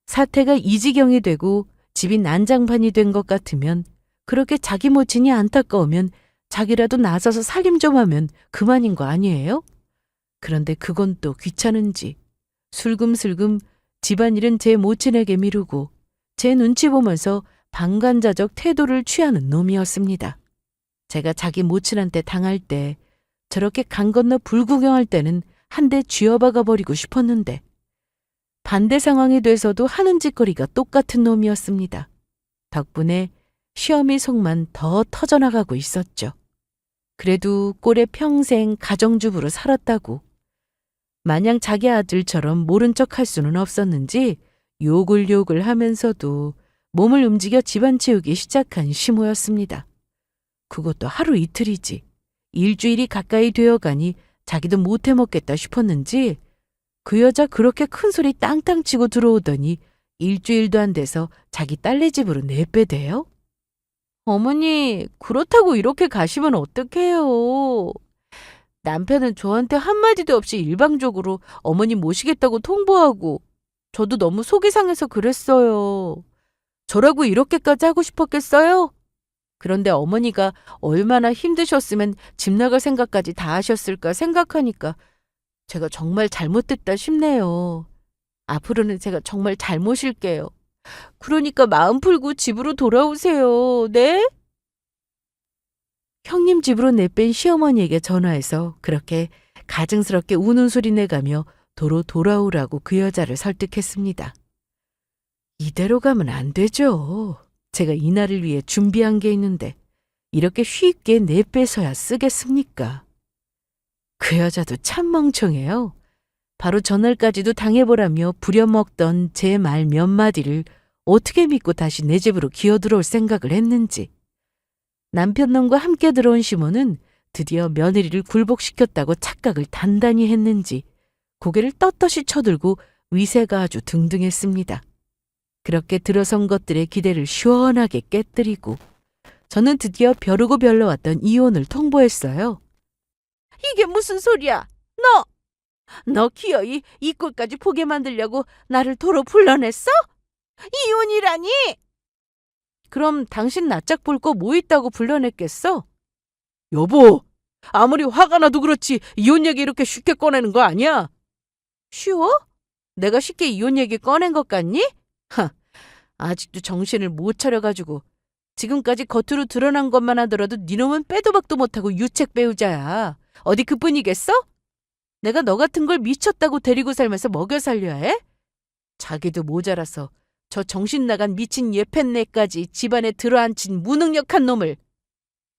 Speaker 1: 사태가 이 지경이 되고 집이 난장판이 된 것 같으면 그렇게 자기 모친이 안타까우면 자기라도 나서서 살림 좀 하면 그만인 거 아니에요? 그런데 그건 또 귀찮은지 슬금슬금 집안일은 제 모친에게 미루고 제 눈치 보면서 방관자적 태도를 취하는 놈이었습니다. 제가 자기 모친한테 당할 때 저렇게 강 건너 불구경할 때는 한 대 쥐어박아 버리고 싶었는데 반대 상황이 돼서도 하는 짓거리가 똑같은 놈이었습니다. 덕분에 시어미 속만 더 터져나가고 있었죠. 그래도 꼴에 평생 가정주부로 살았다고 마냥 자기 아들처럼 모른 척 할 수는 없었는지 욕을 하면서도 몸을 움직여 집안 채우기 시작한 시모였습니다. 그것도 하루 이틀이지. 일주일이 가까이 되어가니 자기도 못해 먹겠다 싶었는지 그 여자 그렇게 큰 소리 땅땅 치고 들어오더니 일주일도 안 돼서 자기 딸네 집으로 내빼대요? 어머니, 그렇다고 이렇게 가시면 어떡해요. 남편은 저한테 한마디도 없이 일방적으로 어머니 모시겠다고 통보하고 저도 너무 속이 상해서 그랬어요. 저라고 이렇게까지 하고 싶었겠어요? 그런데 어머니가 얼마나 힘드셨으면 집 나갈 생각까지 다 하셨을까 생각하니까 제가 정말 잘못됐다 싶네요. 앞으로는 제가 정말 잘 모실게요. 그러니까 마음 풀고 집으로 돌아오세요. 네? 형님 집으로 내뺀 시어머니에게 전화해서 그렇게 가증스럽게 우는 소리 내가며 도로 돌아오라고 그 여자를 설득했습니다. 이대로 가면 안 되죠. 제가 이날을 위해 준비한 게 있는데 이렇게 쉽게 내빼서야 쓰겠습니까? 그 여자도 참 멍청해요. 바로 전날까지도 당해보라며 부려먹던 제 말 몇 마디를 어떻게 믿고 다시 내 집으로 기어들어올 생각을 했는지. 남편 놈과 함께 들어온 시모는 드디어 며느리를 굴복시켰다고 착각을 단단히 했는지 고개를 떳떳이 쳐들고 위세가 아주 등등했습니다. 그렇게 들어선 것들의 기대를 시원하게 깨뜨리고 저는 드디어 벼르고 별러왔던 이혼을 통보했어요. 이게 무슨 소리야? 너 기어이 이 꼴까지 보게 만들려고 나를 도로 불러냈어? 이혼이라니? 그럼 당신 낯짝 볼 거 뭐 있다고 불러냈겠어? 여보, 아무리 화가 나도 그렇지 이혼 얘기 이렇게 쉽게 꺼내는 거 아니야? 쉬워? 내가 쉽게 이혼 얘기 꺼낸 것 같니? 아직도 정신을 못 차려가지고 지금까지 겉으로 드러난 것만 하더라도 니놈은 빼도 박도 못하고 유책 배우자야. 어디 그뿐이겠어? 내가 너 같은 걸 미쳤다고 데리고 살면서 먹여 살려야 해? 자기도 모자라서 저 정신 나간 미친 예팬네까지 집안에 들어앉힌 무능력한 놈을.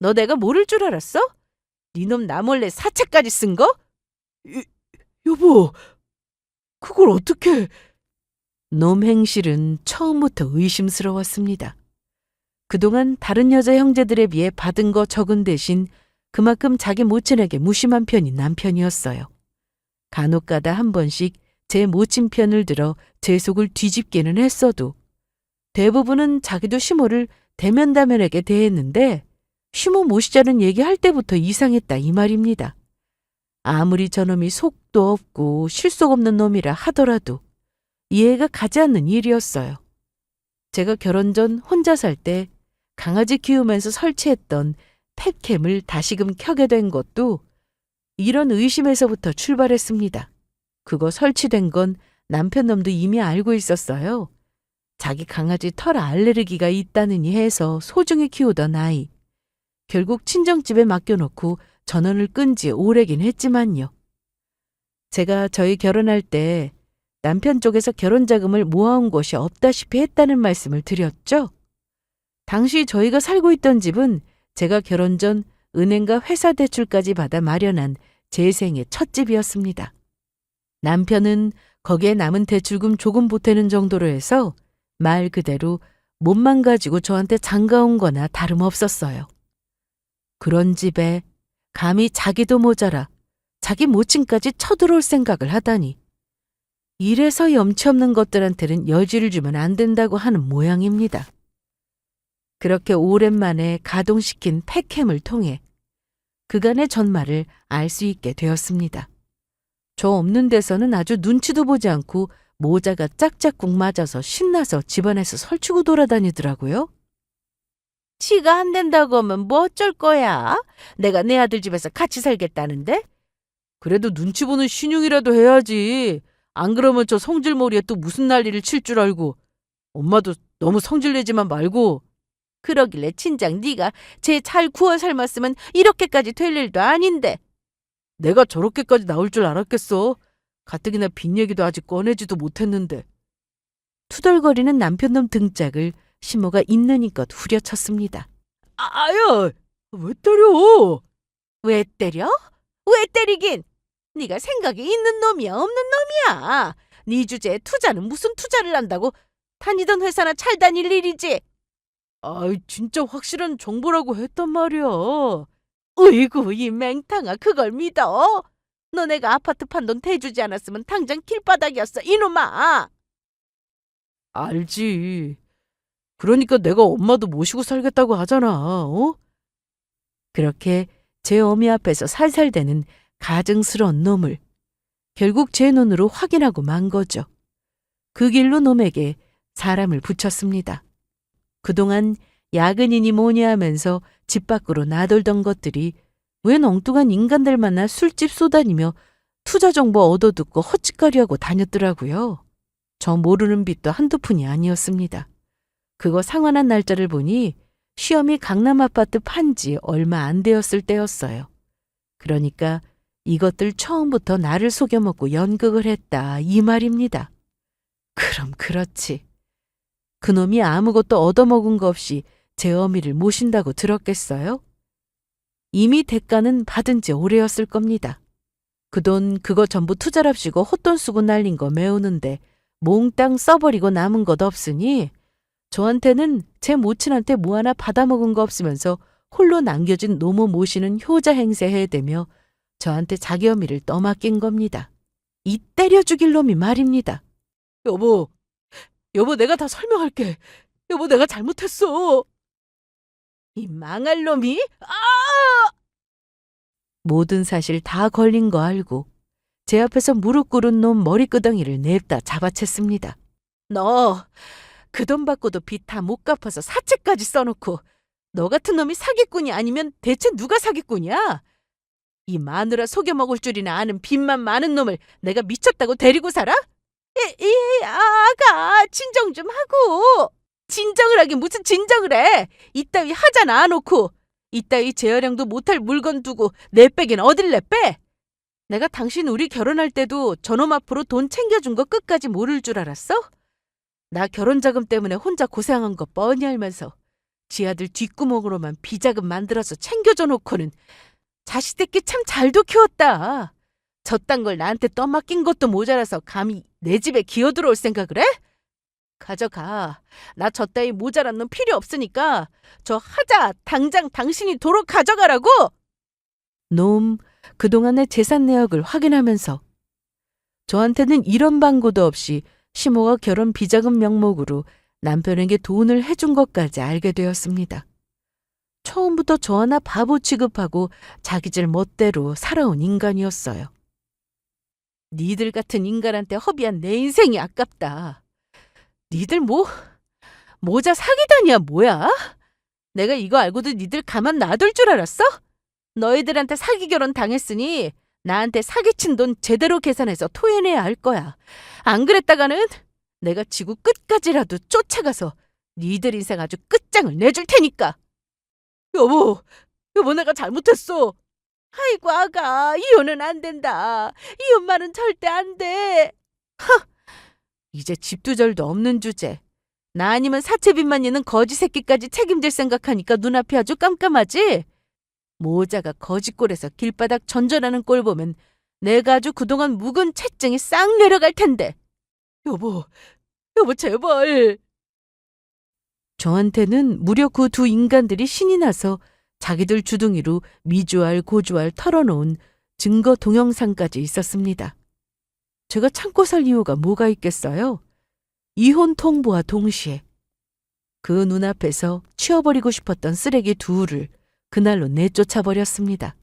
Speaker 1: 너 내가 모를 줄 알았어? 니놈 나 몰래 사채까지 쓴 거? 여보, 그걸 어떻게... 놈 행실은 처음부터 의심스러웠습니다. 그동안 다른 여자 형제들에 비해 받은 거 적은 대신 그만큼 자기 모친에게 무심한 편이 남편이었어요. 간혹가다 한 번씩 제 모친 편을 들어 제 속을 뒤집기는 했어도 대부분은 자기도 시모를 대면다면에게 대했는데 시모 모시자는 얘기할 때부터 이상했다 이 말입니다. 아무리 저놈이 속도 없고 실속 없는 놈이라 하더라도 이해가 가지 않는 일이었어요. 제가 결혼 전 혼자 살 때 강아지 키우면서 설치했던 펫캠을 다시금 켜게 된 것도 이런 의심에서부터 출발했습니다. 그거 설치된 건 남편 놈도 이미 알고 있었어요. 자기 강아지 털 알레르기가 있다느니 해서 소중히 키우던 아이. 결국 친정집에 맡겨놓고 전원을 끈 지 오래긴 했지만요. 제가 저희 결혼할 때 남편 쪽에서 결혼 자금을 모아온 곳이 없다시피 했다는 말씀을 드렸죠. 당시 저희가 살고 있던 집은 제가 결혼 전 은행과 회사 대출까지 받아 마련한 제 생의 첫 집이었습니다. 남편은 거기에 남은 대출금 조금 보태는 정도로 해서 말 그대로 몸만 가지고 저한테 장가온 거나 다름없었어요. 그런 집에 감히 자기도 모자라 자기 모친까지 쳐들어올 생각을 하다니. 이래서 염치 없는 것들한테는 여지를 주면 안 된다고 하는 모양입니다. 그렇게 오랜만에 가동시킨 팩캠을 통해 그간의 전말을 알 수 있게 되었습니다. 저 없는 데서는 아주 눈치도 보지 않고 모자가 짝짝꿍 맞아서 신나서 집안에서 설치고 돌아다니더라고요. 지가 안 된다고 하면 뭐 어쩔 거야? 내가 내 아들 집에서 같이 살겠다는데? 그래도 눈치 보는 신용이라도 해야지. 안 그러면 저 성질머리에 또 무슨 난리를 칠 줄 알고. 엄마도 너무 성질내지만 말고. 그러길래 진작 네가 쟤 잘 구워 삶았으면 이렇게까지 될 일도 아닌데. 내가 저렇게까지 나올 줄 알았겠어. 가뜩이나 빚 얘기도 아직 꺼내지도 못했는데. 투덜거리는 남편놈 등짝을 시모가 있는 힘껏 후려쳤습니다. 아야, 왜 때려? 왜 때려? 왜 때리긴? 네가 생각이 있는 놈이야, 없는 놈이야? 네 주제에 투자는 무슨 투자를 한다고? 다니던 회사나 잘 다닐 일이지. 아이, 진짜 확실한 정보라고 했단 말이야. 으이구, 이 맹탕아, 그걸 믿어? 너네가 아파트 판돈 대주지 않았으면 당장 길바닥이었어, 이놈아. 알지. 그러니까 내가 엄마도 모시고 살겠다고 하잖아, 어? 그렇게 제 어미 앞에서 살살대는 가증스러운 놈을 결국 제 눈으로 확인하고 만 거죠. 그 길로 놈에게 사람을 붙였습니다. 그동안 야근이니 뭐니 하면서 집 밖으로 나돌던 것들이 웬 엉뚱한 인간들 만나 술집 쏘다니며 투자 정보 얻어듣고 헛짓거리하고 다녔더라고요. 저 모르는 빚도 한두 푼이 아니었습니다. 그거 상환한 날짜를 보니 시험이 강남 아파트 판지 얼마 안 되었을 때였어요. 그러니까 이것들 처음부터 나를 속여먹고 연극을 했다 이 말입니다. 그럼 그렇지. 그놈이 아무것도 얻어먹은 거 없이 제 어미를 모신다고 들었겠어요? 이미 대가는 받은 지 오래였을 겁니다. 그 돈 그거 전부 투자랍시고 헛돈 쓰고 날린 거 메우는데 몽땅 써버리고 남은 것 없으니 저한테는 제 모친한테 뭐 하나 받아먹은 거 없으면서 홀로 남겨진 노모 모시는 효자 행세 해대며 저한테 자기 어미를 떠맡긴 겁니다. 이 때려 죽일 놈이 말입니다. 여보 내가 다 설명할게. 여보 내가 잘못했어. 이 망할 놈이? 모든 사실 다 걸린 거 알고 제 앞에서 무릎 꿇은 놈 머리끄덩이를 냅다 잡아챘습니다. 너 그 돈 받고도 빚 다 못 갚아서 사채까지 써놓고 너 같은 놈이 사기꾼이 아니면 대체 누가 사기꾼이야? 이 마누라 속여먹을 줄이나 아는 빚만 많은 놈을 내가 미쳤다고 데리고 살아? 아가 진정 좀 하고. 진정을 하긴 무슨 진정을 해. 이따위 하잖아 놓고. 이따위 재활용도 못할 물건 두고 내 빼긴 어딜 내 빼? 내가 당신 우리 결혼할 때도 저놈 앞으로 돈 챙겨준 거 끝까지 모를 줄 알았어? 나 결혼자금 때문에 혼자 고생한 거 뻔히 알면서 지 아들 뒷구멍으로만 비자금 만들어서 챙겨줘 놓고는 자식들끼 참 잘도 키웠다. 저딴 걸 나한테 떠맡긴 것도 모자라서 감히 내 집에 기어들어올 생각을 해? 가져가. 나 저 따위 모자란 놈 필요 없으니까 저 하자 당장 당신이 도로 가져가라고. 놈 그동안의 재산 내역을 확인하면서 저한테는 이런 방구도 없이 시모가 결혼 비자금 명목으로 남편에게 돈을 해준 것까지 알게 되었습니다. 처음부터 저 하나 바보 취급하고 자기질 멋대로 살아온 인간이었어요. 니들 같은 인간한테 허비한 내 인생이 아깝다. 니들 모자 사기단이야 뭐야? 내가 이거 알고도 니들 가만 놔둘 줄 알았어? 너희들한테 사기 결혼 당했으니 나한테 사기친 돈 제대로 계산해서 토해내야 할 거야. 안 그랬다가는 내가 지구 끝까지라도 쫓아가서 니들 인생 아주 끝장을 내줄 테니까. 여보 내가 잘못했어. 아이고 아가, 이혼은 안 된다. 이혼만은 절대 안 돼. 이제 집두절도 없는 주제. 나 아니면 사채빚만 있는 거지 새끼까지 책임질 생각하니까 눈앞이 아주 깜깜하지? 모자가 거지꼴에서 길바닥 전전하는 꼴 보면 내가 아주 그동안 묵은 채증이 싹 내려갈 텐데. 여보 제발. 저한테는 무려 그 두 인간들이 신이 나서 자기들 주둥이로 미주알 고주알 털어놓은 증거 동영상까지 있었습니다. 제가 참고 살 이유가 뭐가 있겠어요? 이혼 통보와 동시에 그 눈앞에서 치워버리고 싶었던 쓰레기 둘을 그날로 내쫓아버렸습니다.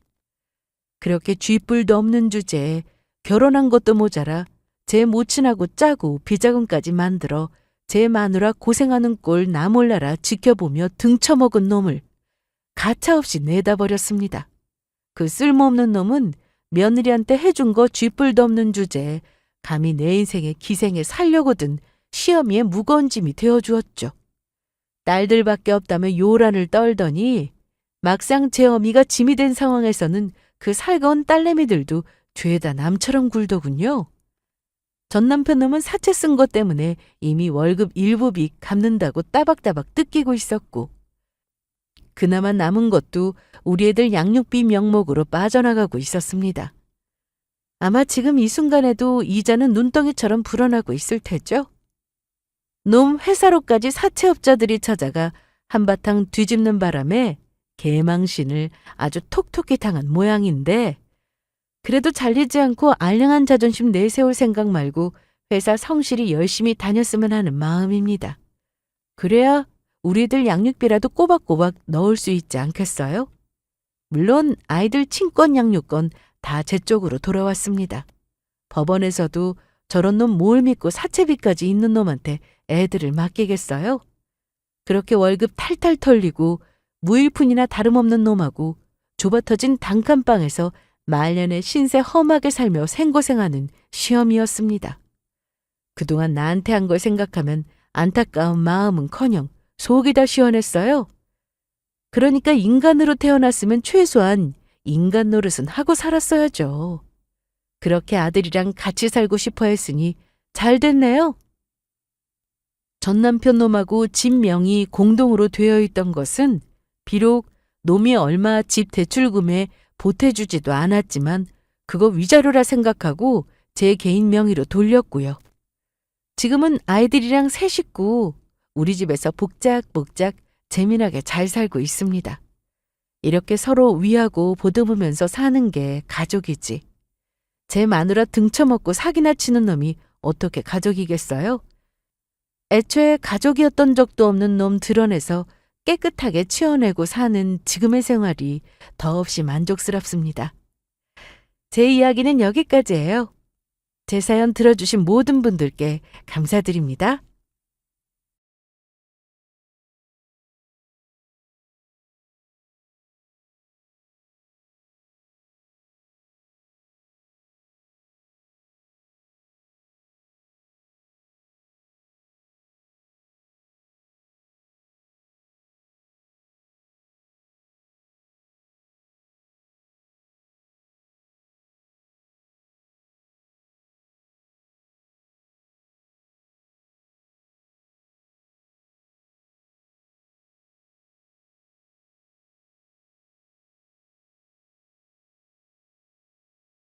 Speaker 1: 그렇게 쥐뿔도 없는 주제에 결혼한 것도 모자라 제 모친하고 짜고 비자금까지 만들어 제 마누라 고생하는 꼴 나 몰라라 지켜보며 등쳐먹은 놈을 가차없이 내다버렸습니다. 그 쓸모없는 놈은 며느리한테 해준 거 쥐뿔도 없는 주제에 감히 내 인생의 기생에 살려거든 시어미의 무거운 짐이 되어주었죠. 딸들밖에 없다며 요란을 떨더니 막상 제 어미가 짐이 된 상황에서는 그 살가운 딸내미들도 죄다 남처럼 굴더군요. 전 남편 놈은 사채 쓴 것 때문에 이미 월급 일부비 갚는다고 따박따박 뜯기고 있었고 그나마 남은 것도 우리 애들 양육비 명목으로 빠져나가고 있었습니다. 아마 지금 이 순간에도 이자는 눈덩이처럼 불어나고 있을 테죠. 놈 회사로까지 사채업자들이 찾아가 한바탕 뒤집는 바람에 개망신을 아주 톡톡히 당한 모양인데 그래도 잘리지 않고 알량한 자존심 내세울 생각 말고 회사 성실히 열심히 다녔으면 하는 마음입니다. 그래야 우리들 양육비라도 꼬박꼬박 넣을 수 있지 않겠어요? 물론 아이들 친권 양육권 다 제 쪽으로 돌아왔습니다. 법원에서도 저런 놈 뭘 믿고 사채비까지 있는 놈한테 애들을 맡기겠어요? 그렇게 월급 탈탈 털리고 무일푼이나 다름없는 놈하고 좁아터진 단칸방에서 말년에 신세 험하게 살며 생고생하는 시험이었습니다. 그동안 나한테 한 걸 생각하면 안타까운 마음은커녕 속이 다 시원했어요. 그러니까 인간으로 태어났으면 최소한 인간 노릇은 하고 살았어야죠. 그렇게 아들이랑 같이 살고 싶어 했으니 잘 됐네요. 전 남편 놈하고 집 명의 공동으로 되어 있던 것은 비록 놈이 얼마 집 대출금에 보태주지도 않았지만 그거 위자료라 생각하고 제 개인 명의로 돌렸고요. 지금은 아이들이랑 세 식구 우리 집에서 복작복작 재미나게 잘 살고 있습니다. 이렇게 서로 위하고 보듬으면서 사는 게 가족이지. 제 마누라 등쳐먹고 사기나 치는 놈이 어떻게 가족이겠어요? 애초에 가족이었던 적도 없는 놈 드러내서 깨끗하게 치워내고 사는 지금의 생활이 더없이 만족스럽습니다. 제 이야기는 여기까지예요. 제 사연 들어주신 모든 분들께 감사드립니다.